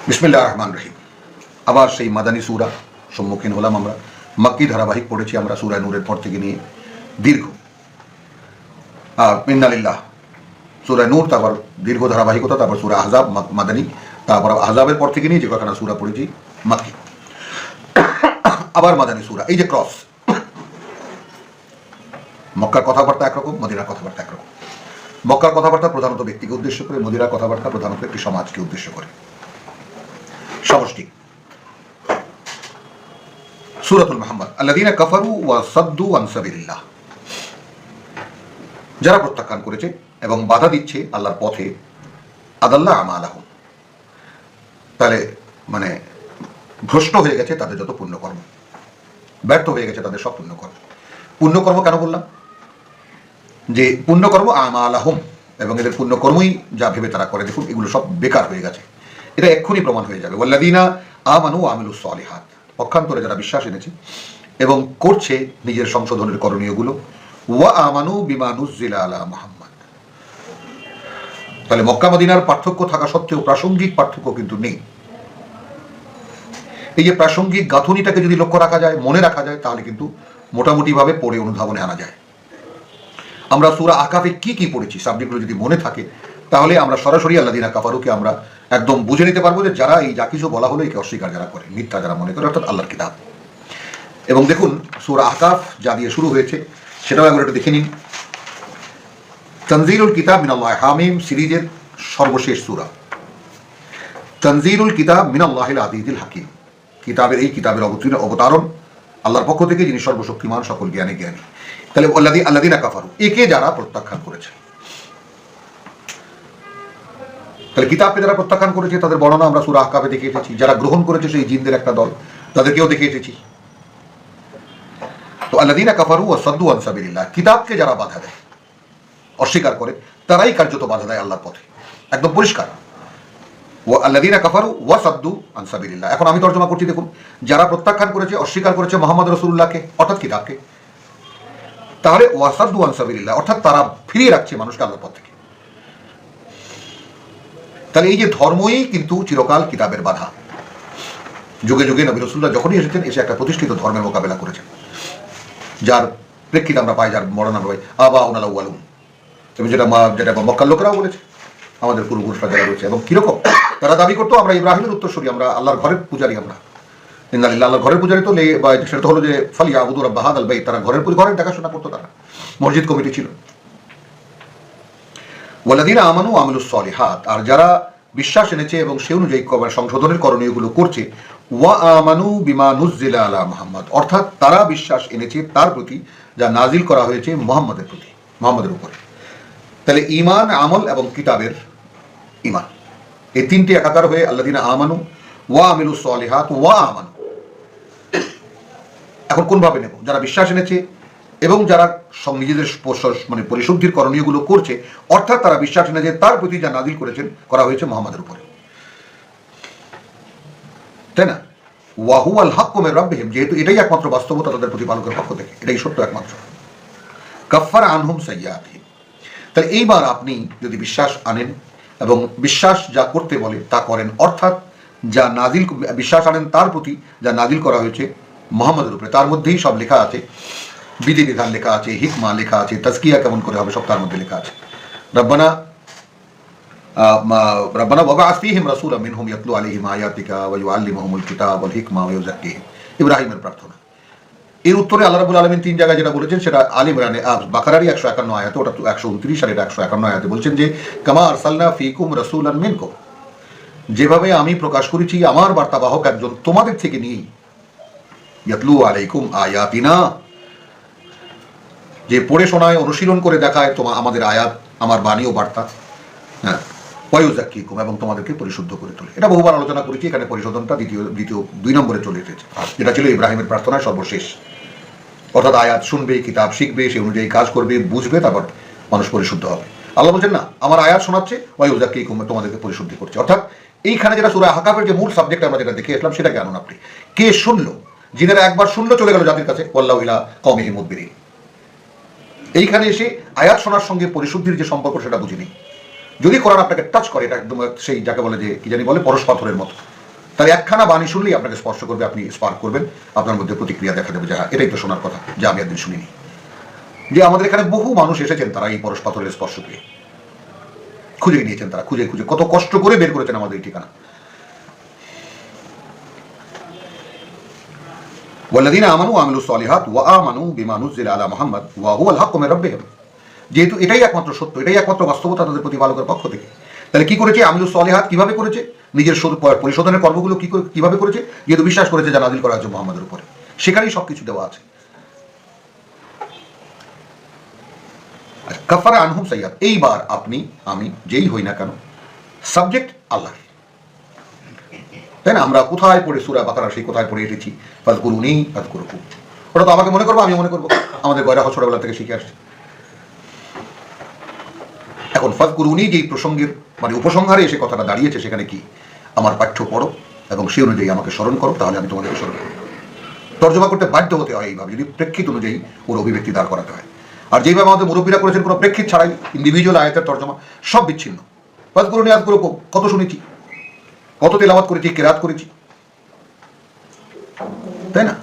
বিসমিল্লাহির রহমানির রহিম। আবার সেই মাদানী সূরা সম্মুখীন হলাম আমরা। মক্কি ধারাবাহিক পড়েছি আমরা সূরা নূরের পর থেকে নিয়ে দীর্ঘ ইন্নালিল্লাহ সূরা নূর, তারপর দীর্ঘ ধারাবাহিকতা, তারপর সূরা আহজাব মাদানী, তারপর আহজাবের পর থেকে নিয়ে যে কয়েকটা সূরা পড়েছি মক্কি, আবার মাদানী সূরা। এই যে ক্রস, মক্কার কথাবার্তা একরকম, মদিনার কথাবার্তা একরকম। মক্কার কথাবার্তা প্রধানত ব্যক্তিকে উদ্দেশ্য করে, মদিনার কথাবার্তা প্রধানত একটি সমাজকে উদ্দেশ্য করে, সমষ্টি। সূরাতুল মুহাম্মদ, আল্লাযীনা কাফারু ওয়া সাদ্দু আন সাবিলিল্লাহ, যারা প্রত্যাখ্যান করেছে এবং বাধা দিচ্ছে আল্লাহর পথে, আদাল্লাহ আমালাহুম, তাহলে মানে ভ্রষ্ট হয়ে গেছে তাদের যত পুণ্যকর্ম, ব্যর্থ হয়ে গেছে তাদের সব পুণ্যকর্ম। পুণ্যকর্ম কেন বললাম? যে পুণ্যকর্ম আমালাহুম, এবং এদের পুণ্যকর্মই যা ভেবে তারা করে, দেখুন এগুলো সব বেকার হয়ে গেছে, এটা এক্ষুনি প্রমাণ হয়ে যাবে। ওয়াল্লাযীনা আমানু ওয়া আমিলুস সালিহাত, পক্ষান্তরে যারা বিশ্বাস এনেছে এবং করছে নিজের সংশোধনের করণীয়গুলো, ওয়া আমানু বিমা নুযিলা আলা মুহাম্মদ। তাহলে মক্কা মদিনার পার্থক্য থাকা সত্ত্বেও প্রাসঙ্গিক পার্থক্য কিন্তু নেই। এই যে প্রাসঙ্গিক গাঁথনিটাকে যদি লক্ষ্য রাখা যায়, মনে রাখা যায়, তাহলে কিন্তু মোটামুটিভাবে পড়ে অনুধাবনে আনা যায়। আমরা সূরা আকাফে কি কি পড়েছি, সাবজেক্টগুলো যদি মনে থাকে, তাহলে আমরা সরাসরি আল্লাযীনা কাফারুকে আমরা একদম বুঝে নিতে পারবো যে যারা এই যা কিছু বলা হলো একে অস্বীকার যারা করে, মিথ্যা যারা মনে করে, অর্থাৎ আল্লাহর কিতাব। এবং দেখুন সূরা আকাফ যা দিয়ে শুরু হয়েছে সেটাও একবার একটু দেখে নিন। তানজিলুল কিতাব মিনাল্লাহ, হামিম সিরিজের সর্বশেষ সূরা। তানজিলুল কিতাব মিনাল্লাহিল আজিজিল হাকিম, কিতাবের এই কিতাবের অবতারণ আল্লাহর পক্ষ থেকে, যিনি সর্বশক্তিমান, সকল জ্ঞানী জ্ঞানী। তাহলে আল্লাযীনা কাফারু, একে যারা প্রত্যাখ্যান করেছে, তাহলে কিতাবকে যারা প্রত্যাখ্যান করেছে তাদের বর্ণনা আমরা সূরা আহকাফে দেখে এসেছি। যারা গ্রহণ করেছে সেই জিনদের একটা দল, তাদেরকেও দেখে এসেছি। তো আল্লাযীনা কাফারু ওয়া সাদ্দু আন সাবিলিল্লাহ, কিতাবকে যারা বাধা দেয়, অস্বীকার করে, তারাই কার্যত বাধা দেয় আল্লাহর পথে, একদম পরিষ্কার। ওয়া আল্লাযীনা কাফারু ওয়া সাদ্দু আন সাবিলিল্লাহ। এখন আমি তর্জমা করছি, দেখুন যারা প্রত্যাখ্যান করেছে, অস্বীকার করেছে মুহাম্মদ রাসূলুল্লাহকে, অর্থাৎ কিতাবকে, তাহলে ওয়া সাদ্দু আন সাবিলিল্লাহ, অর্থাৎ তারা ফিরিয়ে রাখছে মানুষকে আল্লাহর পথ থেকে। তাহলে এই যে ধর্মই কিন্তু চিরকাল কিতাবের বাধা। যুগে যুগে নবী রাসূলুল্লাহ যখনই এসেছেন, এসে একটা প্রতিষ্ঠিত ধর্মের মোকাবেলা করেছেন, যার প্রেক্ষিতে আমরা পাই, যার মরণ আমরা পাই আবাউনাল আউয়ালুন, এবং যেটা মক্কার লোকেরাও বলেছে, আমাদের পূর্বপুরুষরা যারা রয়েছে। এবং কিরকম তারা দাবি করতো, আমরা ইব্রাহিমের উত্তরসূরি, আমরা আল্লাহর ঘরের পূজারী, আমরা ইন্নালিল্লাহ, আল্লাহর ঘরের পূজারী। তো সেটা তো হলো যে ফালিয়াবুদু রাব্বা হাযাল বাইত, তারা ঘরের দেখাশোনা করতো, তারা মসজিদ কমিটি ছিল। ওয়াল্লাযীনা আমানু ওয়া আমিলুস সালিহাত, আর যারা বিশ্বাস এনেছে এবং সে অনুযায়ী সংশোধনের করণীয়গুলো করছে, ওয়া আমানু বিমা নুযিলা আলা মুহাম্মদ, অর্থাৎ তারা বিশ্বাস এনেছে তার প্রতি যা নাজিল করা হয়েছে মুহাম্মদের প্রতি, মুহাম্মদের উপরে। তাহলে ঈমান, আমল এবং কিতাবের ঈমান, এই তিনটি একাকার হয়ে আল্লাযীনা আমানু ওয়া আমিলুস সালিহাত ওয়া আমানু। এখন কোনভাবে নেব? যারা বিশ্বাস এনেছে এবং যারা নিজেদের মানে পরিশুদ্ধির করণীয়গুলো করছে, অর্থাৎ তারা বিশ্বাস এনেছে তার প্রতি যা নাজিল করা হয়েছে মুহাম্মদের উপরে, তাই না? ওয়া হুয়াল হাক্কু মির রাব্বিহিম, যেহেতু এটাই একমাত্র বাস্তবতা তাদের প্রতিপালকের পক্ষ থেকে, এটাই সত্য একমাত্র। কাফফারা আনহুম সাইয়্যাতিহিম, তাহলে এইবার আপনি যদি বিশ্বাস আনেন এবং বিশ্বাস যা করতে বলে তা করেন, অর্থাৎ যা নাজিল, বিশ্বাস আনেন তার প্রতি যা নাজিল করা হয়েছে মুহাম্মদের উপরে, তার মধ্যেই সব লেখা আছে, বিধিবিধান লেখা আছে, হিকমা লেখা আছে, তাজকিয়া কেমন করে হবে সব তার মধ্যে লেখা আছে। রব্বানা ওয়াবআস ফীহিম রাসূলাম মিনহুম ইয়াতলু আলাইহিম আয়াতিকা ওয়া ইউআল্লিমুহুমুল কিতাব ওয়াল হিকমা ওয়া ইউযাক্কিহিম, ইব্রাহিমের প্রার্থনা। এর উত্তরে আল্লাহ রাব্বুল আলামিন তিন জায়গায় যেটা বলেছেন, সেটা আলে ইমরানে, বাকারারই 151 আয়াতে, ওটা 129 আর এটা 151 আয়াতে বলছেন যে কামা আরসালনা ফীকুম রাসূলান মিনকুম, যেভাবে আমি প্রকাশ করেছি আমার বার্তাবাহক একজন তোমাদের থেকে নিয়ে, ইয়াতলু আলাইকুম আয়াতিনা, যে পড়ে শোনায়, অনুশীলন করে দেখায় আমাদের আয়াত, আমার বাণী ও বার্তা, হ্যাঁ, ওয়া ইউযাক্কিকুম, এবং তোমাদেরকে পরিশুদ্ধ করে তোলে। এটা বহুবার আলোচনা করেছি, এখানে পরিশোধনটা দ্বিতীয় 2 নম্বরে চলে এসেছে, যেটা ছিল ইব্রাহিমের প্রার্থনায় সর্বশেষ। অর্থাৎ আয়াত শুনবে, কিতাব শিখবে, সেই অনুযায়ী কাজ করবে, বুঝবে, তারপর মানুষ পরিশুদ্ধ হবে। আল্লাহ বলছেন না, আমার আয়াত শোনাচ্ছে, ওয়া ইউযাক্কিকুম, তোমাদেরকে পরিশুদ্ধি করছে। অর্থাৎ এইখানে যেটা সূরা আহকাফের যে মূল সাবজেক্ট আমরা যেটা দেখে আসলাম, সেটাকে আনুন আপনি। কে শুনলো? জিনেরা একবার শুনলো, চলে গেল জাতির কাছে, ওয়াল্লাহু ইলা কওমিহি মুদবিরিন। এইখানে এসে আয়াত শোনার সঙ্গে পরিশুদ্ধির যে সম্পর্ক সেটা বুঝিনি। যদি কোরআন আপনাকে টাচ করে, এটা একদম সেই যাকে বলে যে কি জানি বলে পরশ পাথরের মতো, তাহলে একখানা বাণী শুনলেই আপনাকে স্পর্শ করবে, আপনি স্পার্ক করবেন, আপনার মধ্যে প্রতিক্রিয়া দেখা দেবে যে হ্যাঁ এটাই তো শোনার কথা, যা আমি একদিন শুনিনি। যে আমাদের এখানে বহু মানুষ এসেছেন, তারা এই পরশ পাথরের স্পর্শ পেয়ে খুঁজে নিয়েছেন, তারা খুঁজে খুঁজে কত কষ্ট করে বের করেছেন আমাদের এই ঠিকানা। ওয়াল্লাযীনা আমানু ওয়া আমিলুস সালিহাত ওয়া আমানু বিমা নুযিলা আলা মুহাম্মাদ ওয়া হুয়াল হাক্কু মির রাব্বিহিম। যেহেতু এটাই একমাত্র সত্য, এটাই একমাত্র বাস্তবতা তাদের প্রতিপালকের পক্ষ থেকে, তাহলে কি করেছে? আমিলুস সালিহাত কিভাবে করেছে? নিজের পরিশোধনের কর্মগুলো কিভাবে করেছে? যেহেতু বিশ্বাস করেছে যা নাযিল করা হয়েছে মুহাম্মাদের উপরে, সেখানেই সবকিছু দেওয়া আছে। কাফারা আনহুম সাইয়্যাত, এইবার আপনি আমি যেই হই না কেন, সাবজেক্ট আল্লাহ, তাই না? আমরা কোথায় পড়ে সূরা বাকারা সেই কোথায় পড়ে এসেছি, ফাযকুরুনি আযকুরকুম, ওটা তো আমাকে মনে করবো, আমি মনে করবো, আমাদের গয়রা ছোটবেলা থেকে শিখে আসছে। এখন ফাযকুরুনি যেই প্রসঙ্গের মানে উপসংহারে এসে কথাটা দাঁড়িয়েছে, সেখানে কি আমার পাঠ্য পড়ো এবং সেই অনুযায়ী আমাকে স্মরণ করো, তাহলে আমি তোমাদেরকে স্মরণ করব। তর্জমা করতে বাধ্য হতে হয় এইভাবে, যদি প্রেক্ষিত অনুযায়ী ওর অভিব্যক্তি দাঁড় করাতে হয়। আর যেইভাবে আমাদের মুরব্বীরা করেছেন কোনো প্রেক্ষিত ছাড়াই, ইন্ডিভিজুয়াল আয়াতের তর্জমা সব বিচ্ছিন্ন। ফাযকুরুনি আযকুরকুম কত শুনেছি, কত তেলাওয়াত করেছি, কিরাত করেছি, তাই না?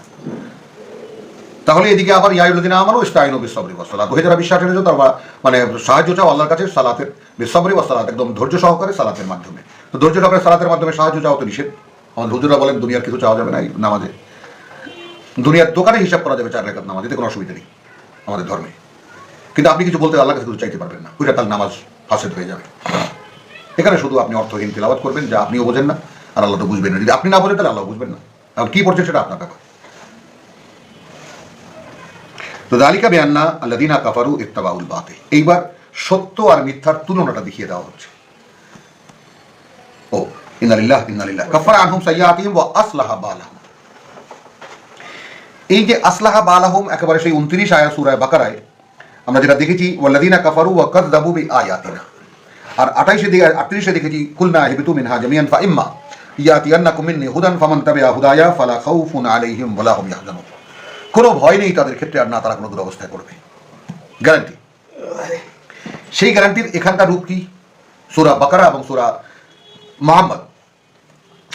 তাহলে এদিকে আবার ইয়া আইয়ুহাল্লাযীনা আমানু ইসতাঈনু বিস-সাবরি ওয়াস-সালাত, ওহে যারা বিশ্বাস এনেছো তারা মানে সাহায্য চাও আল্লাহর কাছে সালাতের, বিস-সাবরি ওয়াস-সালাত, একদম ধৈর্য সহকারে সালাতের মাধ্যমে। তো ধৈর্য সহকারে সালাতের মাধ্যমে সাহায্য চাও তো নিষেধ। আমাদের হুজুররা বলেন দুনিয়ার কিছু চাওয়া যাবে না এই নামাজে, দুনিয়ার দোকানে হিসাব করা যাবে 4 রাকাত নামাজ, এতে কোনো অসুবিধা নেই আমাদের ধর্মে। কিন্তু আপনি কিছু বলতে আল্লাহর কাছে কিছু চাইতে পারবেন না, ওইটা তার নামাজ ফাসেদ হয়ে যাবে। এখানে শুধু আপনি অর্থহীন তিলাওয়াত করবেন, যা আপনিও বোঝেন না আর আল্লাহ তো বুঝবেন না। যদি আপনি না বোঝেন তাহলে আল্লাহ বুঝবেন না, আর কি পড়ছে সেটা আপনার ব্যাপার। তো যালিকা বিআন্না আল্লাযীনা কাফারু ইত্তাবাউল বাতিল, এইবার সত্য আর মিথ্যার তুলনাটা দেখিয়ে দেওয়া হচ্ছে। ও ইন্না লিল্লাহি কাফারা আনহুম সাইয়্যাতিহিম ওয়া আসলাহা বালাহুম। এই যে আসলাহা বালাহুম একেবারে সেই 29 আয়াত সূরা বাকারায় আমরা যেটা দেখেছি, ওয়াল্লাযীনা কাফারু ওয়া কাযযাবু বিআয়াতিনা, আর 38 দেখেছি কুলনা ইহবিতু মিনহা জামিআন ফাইম্মা ইয়াতিয়ান্নাকুম মিন্নী হুদান ফামান তাবিআ হুদায়া ফালা খাউফুন আলাইহিম ওয়া লা হুম ইয়াহজানুন। কোনো ভয় নেই তাদের ক্ষেত্রে, আর না তারা কোনো দুরবস্থায় করবে, গ্যারান্টি। সেই গ্যারান্টির এখানকার রূপ কি? সূরা বাকারা এবং সূরা মুহাম্মদ।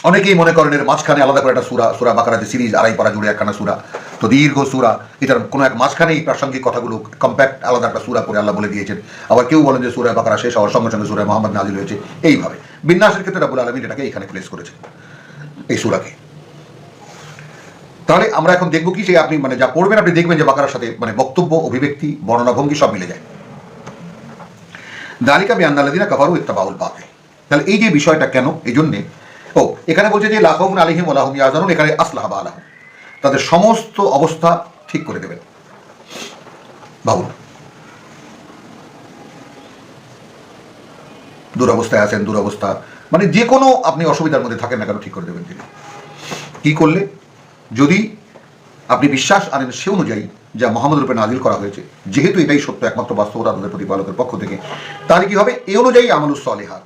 অনেকেই মনে করেন এর মাঝখানে আলাদা করে একটা সূরা বাকারা যে সিরিজ, 2.5 পারা জুড়ে একখানা সূরা, তো দীর্ঘ সূরা, এটার কোনো এক মাঝখানেই প্রাসঙ্গিক কথাগুলো কম্প্যাক্ট আলাদা একটা সূরা করে আল্লাহ বলে দিয়েছেন। আবার কেউ বলেন যে সূরা বাকারা শেষ হওয়ার সঙ্গে সঙ্গে সূরা মুহাম্মদ নাযিল হয়েছে। এইভাবে বিন্যাসের ক্ষেত্রে রাব্বুল আলামিন এটাকে এখানে প্লেস করেছেন, এই সূরাকে। তাহলে আমরা এখন দেখবো কি, যে আপনি মানে যা পড়বেন আপনি দেখবেন যে বাকারার সাথে মানে বক্তব্য, অভিব্যক্তি, বর্ণনা ভঙ্গি সব মিলে যায়। যালিকা বিআন্না আল্লাযীনা কাফারু ইত্তাবাউল বাতিল, তাহলে এই যে বিষয়টা কেন, এই জন্যে এখানে বলছে যে লা খাউফুন আলাইহিম ওয়া লা হুম ইয়াহজানুন, এখানে আসলাহা বালাহুম, তাদের সমস্ত অবস্থা ঠিক করে দেবেন। ভাবুন, দুরবস্থায় আছেন, দুরবস্থা মানে যে কোনো আপনি অসুবিধার মধ্যে থাকেন না কেন, ঠিক করে দেবেন তিনি। কি করলে? যদি আপনি বিশ্বাস আনেন সে অনুযায়ী যা মুহাম্মদ রূপে নাযিল করা হয়েছে, যেহেতু এটাই সত্য একমাত্র বাস্তবতা তাদের প্রতিপালকের পক্ষ থেকে, তাহলে কি হবে? এই অনুযায়ী আমালুস সালিহাত।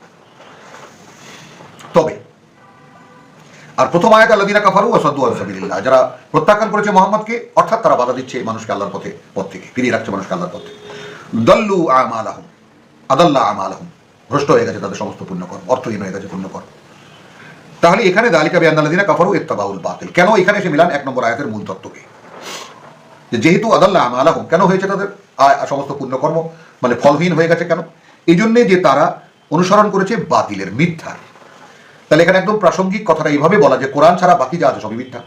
তবে আর প্রথম আয়াত আল্লাযীনা কাফারু ওয়া সাদ্দু আন সাবিলিল্লাহ, যারা প্রত্যাখ্যান করেছে মুহাম্মদকে, অর্থাৎ তারা বাধা দিচ্ছে মানুষকে আল্লাহর পথ থেকে ফিরিয়ে রাখছে মানুষকে আল্লাহর পথ থেকে। দাল্লু আমালাহুম আদাল্লা আমালাহুম, ভ্রষ্ট হয়ে গেছে তাদের সমস্ত পুণ্যকর্ম, অর্থহীন হয়ে গেছে পুণ্যকর্ম। তাহলে এখানে যালিকা বিআন্না আল্লাযীনা কাফারু ইত্তাবাউল বাতিল, কেন এখানে এসে মিলান 1 নম্বর আয়াতের মূল তত্ত্বকে, যেহেতু আদাল্লা আমালাহুম, কেন হয়েছে তাদের সমস্ত পুণ্যকর্ম মানে ফলহীন হয়ে গেছে কেন? এই জন্যে যে তারা অনুসরণ করেছে বাতিলের, মিথ্যা। তাহলে এখানে একদম প্রাসঙ্গিক কথাটা এইভাবে বলা যে কোরআন ছাড়া বাকি যা আছে সবই মিথ্যা,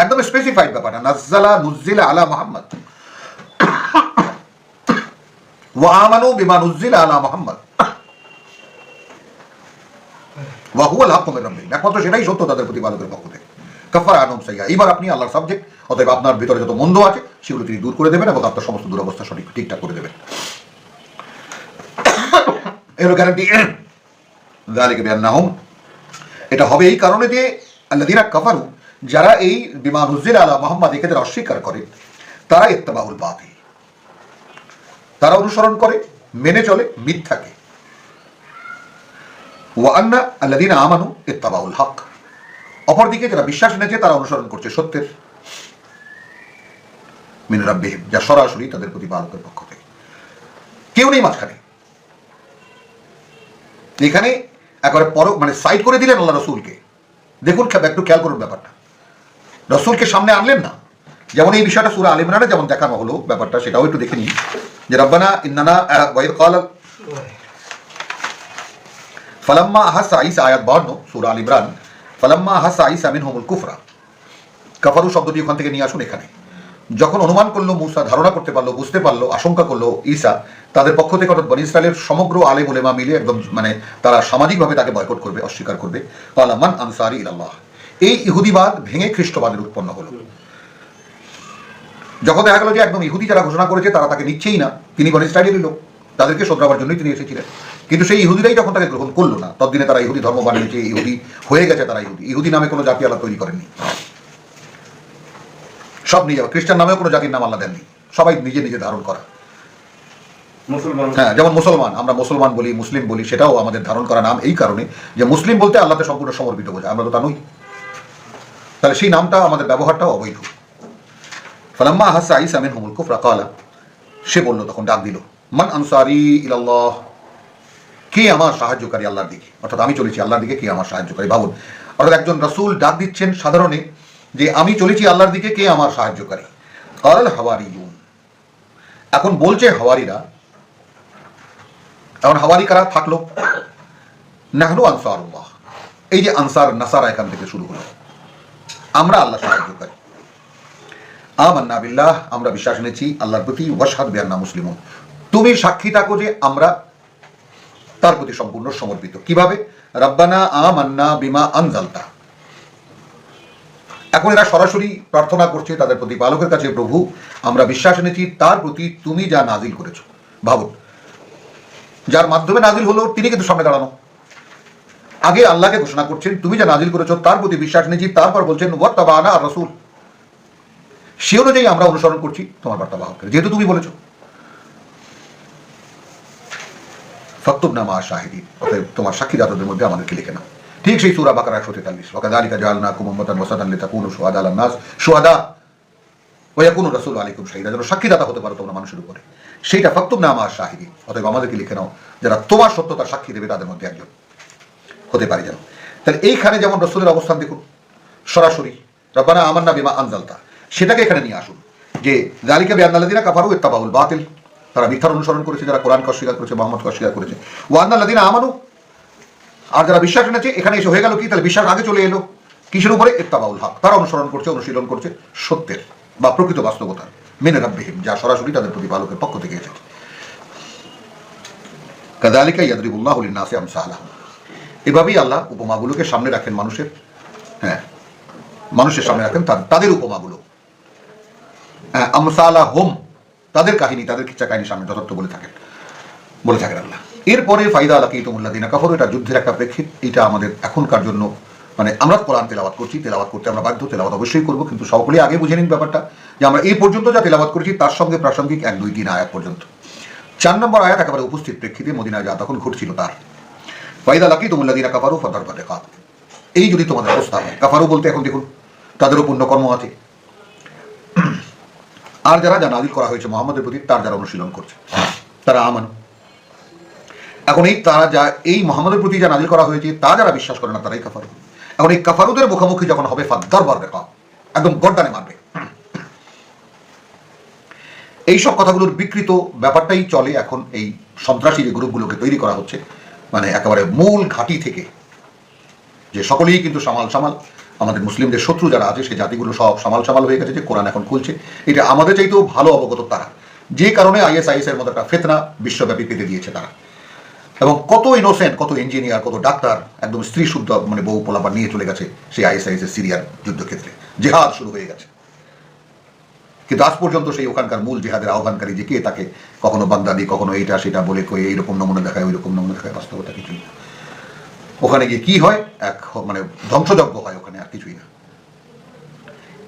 একদম স্পেসিফাইড ব্যাপারটা। নাজ্জালা নুজ্জিলা আলা মুহাম্মদ ওয়া আমানু বিমা নুজ্জিলা আলা মুহাম্মদ ওয়া হুয়াল হাক্কু মির রাব্বিহিম, একমাত্র সেটাই সত্য তাদের প্রতিপালকের পক্ষ থেকে। কাফারা আনহুম সাইয়্যাত, এবার আপনি আল্লাহর সাবজেক্ট, অতএব আপনার ভিতরে যত মন্দ আছে সেগুলো তিনি দূর করে দেবেন এবং আপনার সমস্ত দুরবস্থা ঠিকঠাক করে দেবেন। এর গ্যারান্টি। যালিকা বিআন্নাহুম, এটা হবে এই কারণে যে আল্লাযীনা কাফারু, যারা এই বিমা নুজ্জিলা আলা মুহাম্মদ একে যারা অস্বীকার করে, তারা ইত্তাবাউল বাতিল, তারা অনুসরণ করে, মেনে চলে মিথ্যাকে। ওয়া আন্না আল্লাযীনা আমানু ইত্তাবাউল হক, অপরদিকে যারা বিশ্বাস এনেছে তারা অনুসরণ করছে সত্যের, মিন রাব্বিহিম, যা সরাসরি তাদের প্রতিপালকের পক্ষ থেকে, কেউ নেই মাঝখানে। এখানে একেবারে মানে সাইড করে দিলেন আল্লাহ রসুলকে। দেখুন একটু খেয়াল করুন ব্যাপারটা, রসুলকে সামনে আনলেন না। যেমন এই বিষয়টা সূরা আল ইমরানে যেমন দেখানো হলো ব্যাপারটা, সেটাও একটু দেখে নিই যে রব্বানা ইন্নানা ওয়াইদ ক্বাল ফালাম্মা আহাসা ঈসা, আয়াত 52 সূরা আল ইমরান, ফালাম্মা আহাসা ঈসা মিনহুমুল কুফরা, কাফারু শব্দটি ওখান থেকে নিয়ে আসুন এখানে। যখন অনুমান করলো মুসা, ধারণা করতে পারলো, বুঝতে পারলো, আশঙ্কা করলো ঈসা তাদের পক্ষ থেকে অর্থাৎ বনী ইসরায়েলের সমগ্র আলেম উলেমা মিলে একদম মানে তারা সামাজিকভাবে তাকে বয়কট করবে, অস্বীকার করবে, ক্বালা মান আনসারি ইলাল্লাহ, এই ইহুদিবাদ ভেঙে খ্রিস্টবাদের উৎপন্ন হলো। যখন দেখা গেল যে একদম ইহুদি যারা ঘোষণা করেছে তারা তাকে নিচ্ছেই না, তিনি বনী ইসরায়েলেরই লোক, তাদেরকে শোধরাবার জন্যই তিনি এসেছিলেন, কিন্তু সেই ইহুদিরাই যখন তাকে গ্রহণ করলো না, ততদিনে তারা ইহুদি ধর্ম বানিয়েছে, ইহুদি হয়ে গেছে, তারা ইহুদি নামে কোনো জাতি আল্লাহ তৈরি করেননি, সব নিজে। খ্রিস্টান নামেও কোনো জাতির নাম আল্লাহ দেননি, সবাই নিজে নিজে ধারণ করা। হ্যাঁ, যেমন মুসলমান, আমরা মুসলমান বলি, মুসলিম বলি, সেটাও আমাদের ধারণ করা নাম এই কারণে যে মুসলিম বলতে আল্লাহতে সম্পূর্ণ সমর্পিত বোঝায়, আমরা তো তা নই, তাহলে সেই নামটা আমাদের ব্যবহারটাও অবৈধ। ফালাম্মা আহাসা ঈসা মিনহুমুল কুফরা ক্বালা, সে বলল, তখন ডাক দিল, মান আনসারি ইলাল্লাহ, কে আমার সাহায্যকারী আল্লাহর দিকে, অর্থাৎ আমি চলেছি আল্লাহর দিকে, কে আমার সাহায্যকারী। ভাবুন, অর্থাৎ একজন রাসূল ডাক দিচ্ছেন সাধারণে যে আমি চলেছি আল্লাহর দিকে, কে আমার সাহায্যকারী। ক্বাল হাওয়ারিয়ুন, এখন বলছে হাওয়ারিরা, এখন হাওয়ারি কারা থাকলো, নাহনু আনসারুল্লাহ, এই যে আনসার নাসারা এখান থেকে শুরু হলো, আমরা আল্লাহ সাহায্যকারী। আমান্না বিল্লাহ, আমরা বিশ্বাস এনেছি আল্লাহর প্রতি, ওয়াশহাদ বিআন্না মুসলিমুন, তুমি সাক্ষী থাকো যে আমরা তার প্রতি সম্পূর্ণ সমর্পিত। কিভাবে? রাব্বানা আমান্না বিমা আনজালতা, এখন এরা সরাসরি প্রার্থনা করছে তাদের প্রতিপালকের কাছে, প্রভু আমরা বিশ্বাস এনেছি তার প্রতি তুমি যা নাজিল করেছো। ভাবুন, যার মাধ্যমে নাজিল হলো তিনি কিন্তু সামনে দাঁড়ানো, আগে আল্লাহকে ঘোষণা করছেন তুমি যা নাজিল করেছো তার প্রতি বিশ্বাস এনেছি, তারপর বলছেন ওয়াত্তাবানা আর রাসূল, সে অনুযায়ী আমরা অনুসরণ করছি তোমার বার্তাবাহকের, যেহেতু তুমি বলেছো। ফাকতুবনা মা শাহিদিন, অতএব তোমার সাক্ষীদাতাদের মধ্যে আমাদেরকে লিখে নাও। ঠিক সেই সূরা বাকারা 143, ওয়াকাযালিকা জাআলনাকুম উম্মাতান ওয়াসাতান লিতাকুনু শুহাদা আলান নাস শুহাদা ওয়া ইয়াকুনু রাসূলু আলাইকুম শাহিদা, যেন সাক্ষীদাতা হতে পারো তোমরা মানুষের উপরে, সেইটা ফাকতুবনা মা শাহিদিন, অতএব আমাদেরকে লিখে নাও যারা তোমার সত্যতার সাক্ষী দেবে তাদের মধ্যে একজন হতে পারি যেন। তাহলে এইখানে যেমন রাসূলের অবস্থান দেখুন, সরাসরি রব্বানা আমান্না বিমা আনজালতা, সেটাকে এখানে নিয়ে আসুন যে যালিকা বিআন্নাল্লাযিনা কাফারু ইত্তাবাউল বাতিল, তারা মিথ্যার অনুসরণ করেছে, যারা কোরআনকে অস্বীকার করেছে, মুহাম্মদকে অস্বীকার করেছে। ওয়া আন্নাল্লাযিনা আমানু, আর যারা বিশ্বাস এনেছে, এখানে এসে হয়ে গেল কি, তাহলে বিশ্বাস আগে চলে এলো কিসের উপরে, ইত্তাবাউল হক, তারা অনুসরণ করছে, অনুশীলন করছে সত্যের বা প্রকৃত বাস্তবতার, মিন রাব্বিহিম, যা সরাসরি তাদের প্রতিপালকের পক্ষ থেকে এসেছে। কাযালিকা ইয়াদরিবুল্লাহু লিন-নাসি আমসালাহুম, এভাবেই আল্লাহ উপমাগুলোকে সামনে রাখেন মানুষের, হ্যাঁ মানুষের সামনে রাখেন তাদের উপমাগুলো, আমসালাহুম, তাদের কাহিনী, তাদের কিচ্ছা কাহিনী সামনে যথার্থ বলে থাকেন আল্লাহ। এরপরে ফাইদা লাকিতুমুল্লাযিনা কাফারু, এটা যুদ্ধের একটা প্রেক্ষিত, এটা আমাদের এখনকার জন্য মানে আমরা কোরআন তেলাওয়াত করছি, তেলাওয়াত করতে আমরা বাধ্য, তেলাওয়াত অবশ্যই করবো, কিন্তু সকলেই আগে বুঝে নিন ব্যাপারটা যে আমরা এই পর্যন্ত যা তেলাওয়াত করেছি তার সঙ্গে প্রাসঙ্গিক 1, 2, 3 আয়াত পর্যন্ত। 4 নম্বর আয়াত একেবারে উপস্থিত প্রেক্ষিতে মদিনায় যা তখন ঘটছিল তার, ফাইদা লাকিতুমুল্লাযিনা কাফারু ফাদারবা রিকাব, এই যদি তোমাদের অবস্থা হয়, কাফারু বলতে এখন দেখুন তাদেরও পুণ্যকর্ম আছে, আর যারা যা নাজিল করা হয়েছে মুহাম্মদের প্রতি তার যারা অনুশীলন করছে তারা আমান, এখন এই তারা যা এই মুহাম্মদের প্রতি যা নাজিল করা হয়েছে তা যারা বিশ্বাস করে না তারাই কাফারু। এখন এই কাফারুদের মুখোমুখি যখন হবে ফাদারবা রিকাব, একদম গর্দানে মারবে, এইসব কথাগুলোর বিকৃত ব্যাপারটাই চলে এখন এই সন্ত্রাসী যে গ্রুপগুলোকে তৈরি করা হচ্ছে, মানে একেবারে মূল ঘাঁটি থেকে, যে সকলেই কিন্তু সামাল আমাদের মুসলিমদের শত্রু যারা আছে সেই জাতিগুলো সব সামাল হয়ে গেছে, যে কোরআন এখন খুলছে, এটা আমাদের চাইতেও ভালো অবগত তারা, যে কারণে ISIS এর মতো একটা ফিতনা বিশ্বব্যাপী পেতে দিয়েছে তারা, এবং কত ইনোসেন্ট, কত ইঞ্জিনিয়ার, কত ডাক্তার একদম স্ত্রী শুদ্ধ মানে বউ পোলাপান নিয়ে চলে গেছে সেই ISIS এর সিরিয়ার যুদ্ধক্ষেত্রে, জেহাদ শুরু হয়ে গেছে, কিন্তু আজ পর্যন্ত সেই ওখানকার মূল জেহাদের আহ্বানকারী যে কে, তাকে কখনো বাগদাদি, কখনো এইটা সেটা বলে কয়ে এইরকম নমুনা দেখায়, ওই রকম নমুনা দেখায়, বাস্তবতা কিছুই না। ওখানে গিয়ে কি হয়, এক মানে ধ্বংসযজ্ঞ হয় ওখানে, আর কিছুই না।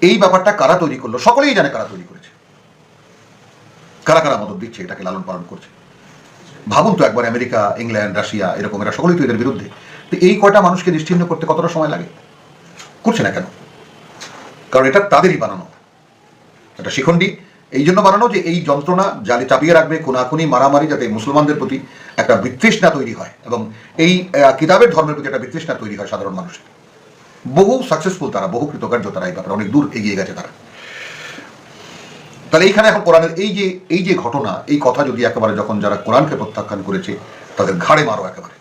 এই ব্যাপারটা কারা তৈরি করলো, সকলেই জানে কারা তৈরি করেছে, কারা মদত দিচ্ছে, এটাকে লালন পালন করছে। ভাবুন তো একবার, আমেরিকা, ইংল্যান্ড, রাশিয়া, এরকম এরা সকলেই তো এদের বিরুদ্ধে, তো এই কয়টা মানুষকে নিশ্চিহ্ন করতে কতটা সময় লাগে, করছে না কেন? কারণ এটা তাদেরই বানানো, এটা শিখণ্ডী এই জন্য বানানো যে এই যন্ত্রণা জালে চাপিয়ে রাখবে, কোনাকুনি মারামারি, যাতে মুসলমানদের প্রতি একটা বিতৃষ্ণা তৈরি হয়, এবং এই কিতাবের ধর্মের প্রতি একটা বিতৃষ্ণা তৈরি হয় সাধারণ মানুষের। বহু সাকসেসফুল তারা, বহু কৃতকার্য তারা, এই ব্যাপারে অনেক দূর এগিয়ে গেছে তারা। তাহলে এইখানে এখন কোরআনের এই যে ঘটনা, এই কথা যদি একেবারে যখন যারা কোরআনকে প্রত্যাখ্যান করেছে তাদের ঘাড়ে মারো, একেবারে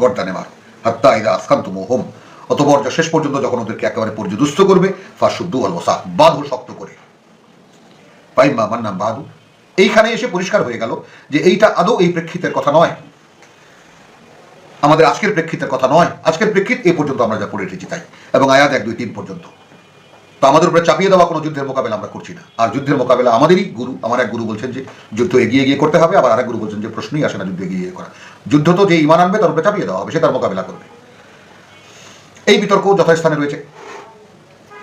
গর্দানে মারো, হাত্তা ইদা আসকান্তুমুহুম, অতঃপর শেষ পর্যন্ত যখন ওদেরকে একেবারে পর্যদুস্ত করবে, ফাশুদ্দু আল ওয়াসা, বাঁধো শক্ত করে, ফাইম্মা মান্নাম বাদু। এইখানে এসে পরিষ্কার হয়ে গেল যে এইটা আদৌ এই প্রেক্ষিতের কথা নয়, আমাদের আজকের প্রেক্ষিতের কথা নয়। আজকের প্রেক্ষিত এই পর্যন্ত আমরা যা পড়ে এসেছি তাই, এবং আয়াত 1, 2, 3 পর্যন্ত। তো আমাদের উপরে চাপিয়ে দেওয়া কোনো যুদ্ধের মোকাবেলা আমরা করছি না। আর যুদ্ধের মোকাবেলা আমাদেরই গুরু, আমার এক গুরু বলছেন যে যুদ্ধ এগিয়ে গিয়ে করতে হবে, আবার আরেক গুরু বলছেন যে প্রশ্নই আসে না যুদ্ধ এগিয়ে করা। যুদ্ধ তো যে ঈমান আনবে তার উপরে চাপিয়ে দেওয়া হবে, সে তার মোকাবেলা করবে। এই বিতর্ক যথাস্থানে রয়েছে।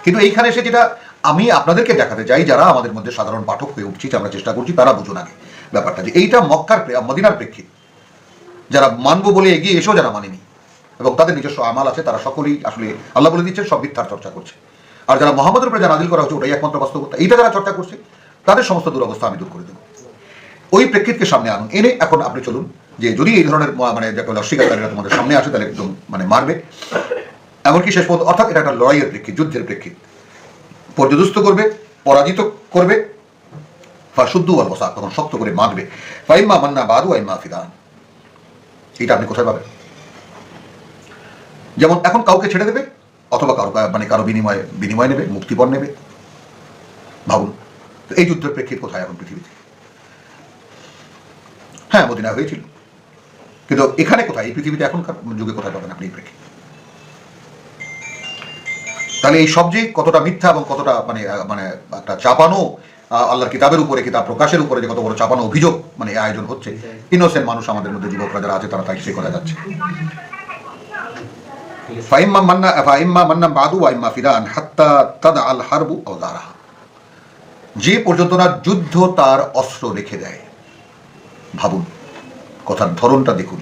কিন্তু এইখানে এসে যেটা আমি আপনাদেরকে দেখাতে চাই, যারা আমাদের মধ্যে সাধারণ পাঠক হয়ে উঠছি, আমরা চেষ্টা করছি, তারা বুঝুন আগে ব্যাপারটা যে এইটা মক্কার মদিনার প্রেক্ষিত। যারা মানবো বলে এগিয়ে এসেও যারা মানেনি, এবং তাদের নিজস্ব আমাল আছে, তারা সকলেই আসলে আল্লাহ বলে দিচ্ছেন সব মিথ্যার চর্চা করছে। আর যারা মোহাম্মদের উপরে যা নাজিল করা হচ্ছে ওটাই একমাত্র বাস্তবতা, এইটা যারা চর্চা করছে তাদের সমস্ত দুরবস্থা আমি দূর করে দেবো। ওই প্রেক্ষিতকে সামনে আনুন, এনে এখন আপনি চলুন যে যদি এই ধরনের মানে অস্বীকারীরা তোমাদের সামনে আসে তাহলে একদম মানে মারবে, এমনকি শেষ পর্যন্ত, অর্থাৎ এটা একটা লড়াইয়ের প্রেক্ষিত, যুদ্ধের প্রেক্ষিত, পর্যদুস্ত করবে, পরাজিত করবে, ফাশুদ্দু আল ওয়াসা, তখন শক্ত করে মারবে, ফাইম্মা মান্না বাদু আইম্মা ফিদান। এটা আপনি কোথায় পাবেন? যেমন এখন কাউকে ছেড়ে দেবে, অথবা কারো বিনিময় নেবে, মুক্তিপণ নেবে। ভাবুন তো এই যুদ্ধের প্রেক্ষিত কোথায় এখন পৃথিবীতে? হ্যাঁ, মদিনায় হয়েছিল, কিন্তু এখানে কোথায়, এই পৃথিবীতে এখনকার যুগে কোথায় পাবেন আপনি এই প্রেক্ষিত? তাহলে এই সব যে কতটা মিথ্যা এবং কতটা মানে মানে একটা চাপানো আল্লাহর কিতাবের উপরে, কিতাব প্রকাশের উপরে যে কত বড় চাপানো অভিযোগ মানে আয়োজন হচ্ছে, ইনোসেন্ট মানুষ আমাদের মধ্যে যুবকরা যারা আছে তারা তাই সে করা যাচ্ছে। যে পর্যন্ত না যুদ্ধ তার অস্ত্র রেখে দেয়। ভাবুন কথার ধরনটা দেখুন,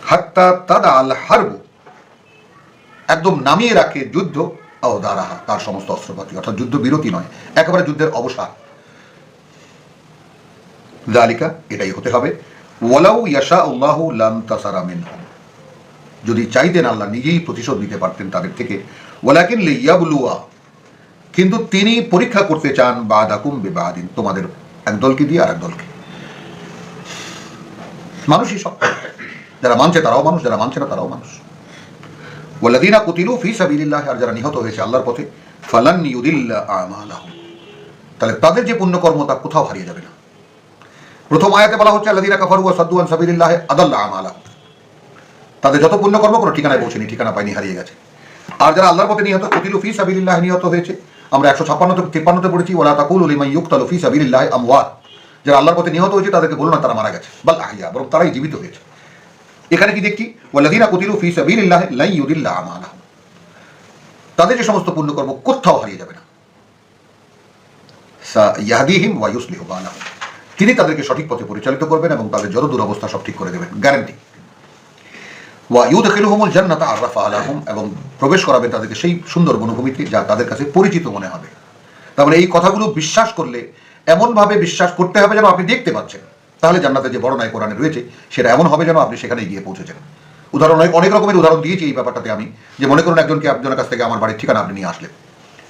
হাত্তা তাদা আল হারবু, একদম নামিয়ে রাখে যুদ্ধ, আওদারাহা, তার সমস্ত অস্ত্রপাতি, অর্থাৎ যুদ্ধ বিরতি নয়, একেবারে যুদ্ধের অবসান। যালিকা, এটাই হতে হবে, ওয়ালাউ ইয়াশা আল্লাহু লাম তাসারা মিনহুম, যদি চাইতেন আল্লাহ নিজেই প্রতিশোধ নিতে পারতেন তাদের থেকে, ওয়ালাকিন লিয়াবলুয়া, কিন্তু তিনি পরীক্ষা করতে চান, বাদাকুম বিবাদিন, তোমাদের একদলকে দিয়ে আর একদলকে। মানুষই সব, যারা মানছে তারাও মানুষ, যারা মানছে না তারাও মানুষ। ওয়াল্লাযীনা কুতিলু ফী সাবিলিল্লাহ, আর যারা নিহত হয়েছে আল্লাহর পথে, ফালান ইউদিল্লা আমালাহুম, তাহলে তাদের যে পুণ্যকর্ম তা কোথাও হারিয়ে যাবে না। প্রথম আয়াতে বলা হচ্ছে আল্লাযীনা কাফারু ওয়া সাদ্দু আন সাবিলিল্লাহ আদাল্লা আমালাহুম, তাদের যত পুণ্যকর্ম কোনো ঠিকানায় পৌঁছেনি, ঠিকানা পায়নি, হারিয়ে গেছে। আর যারা আল্লাহর পথে নিহত, কুতিলু ফী সাবিলিল্লাহ, নিহত হয়েছে, আমরা 156-53 পড়েছি, ওয়ালা তাকুলু লিমান ইউকতালু ফী সাবিলিল্লাহ আমওয়াত, যারা আল্লাহর পথে নিহত হয়েছে তাদেরকে বলো না তারা মারা গেছে, বাল আহইয়া, বরং তারাই জীবিত হয়েছে। এখানে কি দেখছি, ওয়াল্লাযীনা কুতিলু ফী সাবিলিল্লাহ লা ইউদিল্লা আমালাহুম, তাদের যে সমস্ত পুণ্যকর্ম কোথাও হারিয়ে যাবে না। সায়াহদিহিম ওয়া ইউসলিহু বালাহুম, তিনি তাদেরকে সঠিক পথে পরিচালিত করবেন এবং তাদের যত দুরবস্থা সব ঠিক করে দেবেন, গ্যারান্টি। ওয়া ইউদখিলুহুমুল জান্নাতা আররাফা লাহুম, এবং প্রবেশ করাবেন তাদেরকে সেই সুন্দর বনভূমিতে যা তাদের কাছে পরিচিত মনে হবে। তার মানে এই কথাগুলো বিশ্বাস করলে এমনভাবে বিশ্বাস করতে হবে যেন আপনি দেখতে পাচ্ছেন, তাহলে জান্নাতে যে বর্ণনায় কোরআনে রয়েছে সেটা এমন হবে যেন আপনি সেখানে গিয়ে পৌঁছেছেন। উদাহরণ অনেক রকমের উদাহরণ দিয়েছি এই ব্যাপারটাতে আমি, যে মনে করুন একজনের কাছ থেকে আমার বাড়ির ঠিকানা আপনি নিয়ে আসলেন,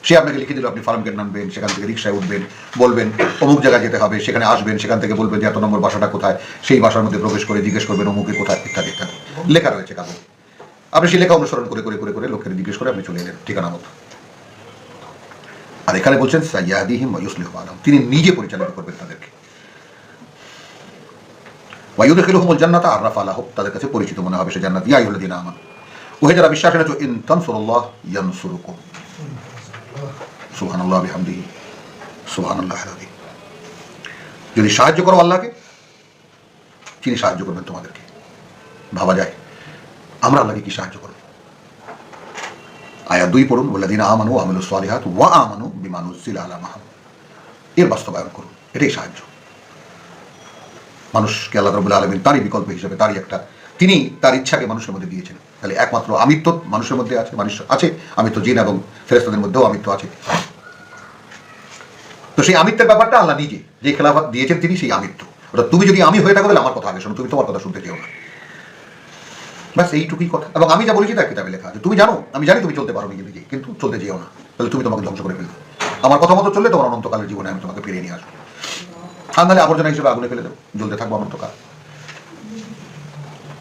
সে আপনাকে লিখে দিল, আপনি ফার্ম গেট নামবেন, সেখান থেকে রিক্সায় উঠবেন, বলবেন অমুক জায়গায় যেতে হবে, সেখানে আসবেন, সেখান থেকে বলবেন যে এত নম্বর বাসাটা কোথায়, সেই বাসার মধ্যে প্রবেশ করে জিজ্ঞেস করবেন অমুকে কোথায়, ইত্যাদি ইত্যাদি লেখা রয়েছে কাগজে। আপনি সেই লেখা অনুসরণ করে করে করে করে লোকের জিজ্ঞেস করে আপনি চলে এলেন ঠিকানা মতো। আর এখানে বলছেন সাইয়াহদিহিম ওয়া ইউসলিহু বালাহুম, তিনি নিজে পরিচালিত করবেন তাদেরকে। ওয়া ইউদখিলুহুমুল জান্নাতা আররাফা লাহুম, তাদের কাছে পরিচিত মনে হবে সে জান্নাত। ইয়া আইয়ুহাল্লাযীনা আমানু, ওহে যারা বিশ্বাস এনেছো, ইন তানসুরুল্লাহ ইয়ানসুরুকুম, সুবহানাল্লাহ বিহামদিহি সুবহানাল্লাহিল আযীম, যদি সাহায্য করো আল্লাহকে, তিনি সাহায্য করবেন তোমাদেরকে। ভাবা যায় আমরা আল্লাহকে কি সাহায্য করব? আয়াত 2 পড়ুন, ওয়াল্লাযীনা আমানু ওয়া আমিলুস সালিহাত ওয়া আমানু বিমা নুযিলা আলা মুহাম্মাদ, এর বাস্তবায়ন করুন, এটাই সাহায্য। মানুষকে আল্লাহ রাব্বুল আলামিন তারই বিকল্প হিসেবে, তারই একটা, তিনি তার ইচ্ছাকে মানুষের মধ্যে দিয়েছেন। তাহলে একমাত্র আমিত্ব মানুষের মধ্যে আছে, মানুষ আছে আমিত্ব, জিন এবং ফেরেশতাদের মধ্যেও আমিত্ব আছে। তো সেই আমিত্বের ব্যাপারটা আল্লাহ নিজে যে খেলাফত দিয়েছেন তিনি সেই আমিত্ব, অর্থাৎ তুমি যদি আমি হয়ে থাকো তাহলে আমার কথা আগে শোনো, তুমি তোমার কথা শুনতে চেও না। ব্যাস এইটুকুই কথা। এবং আমি যা বলেছি তার কিতাবে লেখা আছে। তুমি জানো, আমি জানি তুমি চলতে পারো নিজে নিজে, কিন্তু চলতে যেও না, তাহলে তুমি তোমাকে ধ্বংস করে ফেলবে। আমার কথা মতো চললে তোমার অনন্তকালের জীবনে আমি তোমাকে ফিরিয়ে নিয়ে আসবো, আর নাহলে আবর্জনা হিসেবে আগুনে ফেলে দেবো, জ্বলতে থাকবো অনন্তকাল।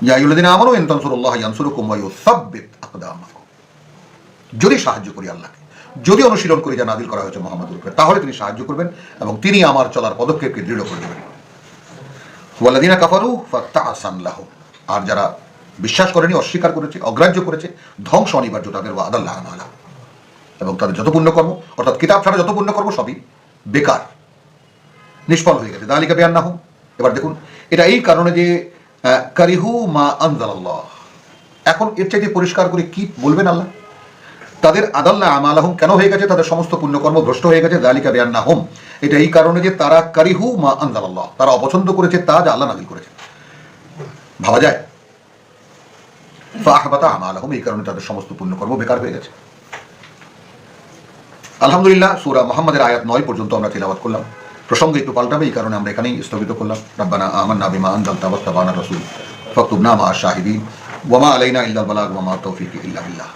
ইয়া আইয়ুহাল্লাযীনা আমানু ইন তানসুরুল্লাহা ইয়ানসুরকুম ওয়া ইউসাব্বিত আকদামাকুম। যদি সাহায্য করি আল্লাহকে, যদি অনুশীলন করি যা নাযিল করা হয়েছে মুহাম্মদের উপরে, তাহলে তিনি সাহায্য করবেন এবং তিনি আমার চলার পদক্ষেপকে দৃঢ় করে দেবেন। ওয়াল্লাযীনা কাফারু ফাতাসান লাহুম, আর যারা বিশ্বাস করেনি, অস্বীকার করেছে, অগ্রাহ্য করেছে, ধ্বংস অনিবার্য তাদের। ওয়া আদাল্লাহু আমালা, এবং তাদের যত পুণ্যকর্ম, অর্থাৎ কিতাব ছাড়া যত পুণ্যকর্ম সবই বেকার, নিষ্ফল হয়ে গেছে। যালিকা বিআন্নাহুম, এবার দেখুন এটা এই কারণে যে কারিহু মা আনজালাল্লাহ। এখন এর চাইতে পরিষ্কার করে কি বলবেন আল্লাহ? তাদের আদাল্লা আমালাহুম কেন হয়ে গেছে, তাদের সমস্ত পুণ্যকর্ম ভ্রষ্ট হয়ে গেছে। যালিকা বিআন্নাহুম, এটা এই কারণে যে তারা কারিহু মা আনজালাল্লাহ, তারা অপছন্দ করেছে তা যা আল্লাহ নাযিল করেছে। ভাবা যায়? ফাআহবাতা আমালাহুম, এই কারণে তাদের সমস্ত পুণ্যকর্ম বেকার হয়ে গেছে। আলহামদুলিল্লাহ, সূরা মুহাম্মাদের আয়াত 9 পর্যন্ত আমরা তিলাওয়াত করলাম। প্রসঙ্গ একটু পাল্টাবে, এই কারণে আমরা এখানেই স্থগিত করলাম। রাব্বানা আমান্না বিমা আনজালতা ওয়াত্তাবা'না রাসূল ফাকতুবনা মা'আশ শাহিদিন ওয়া মা আলাইনা ইল্লাল বালাগ ওয়া মা তাওফীকি ইল্লা বিল্লাহ।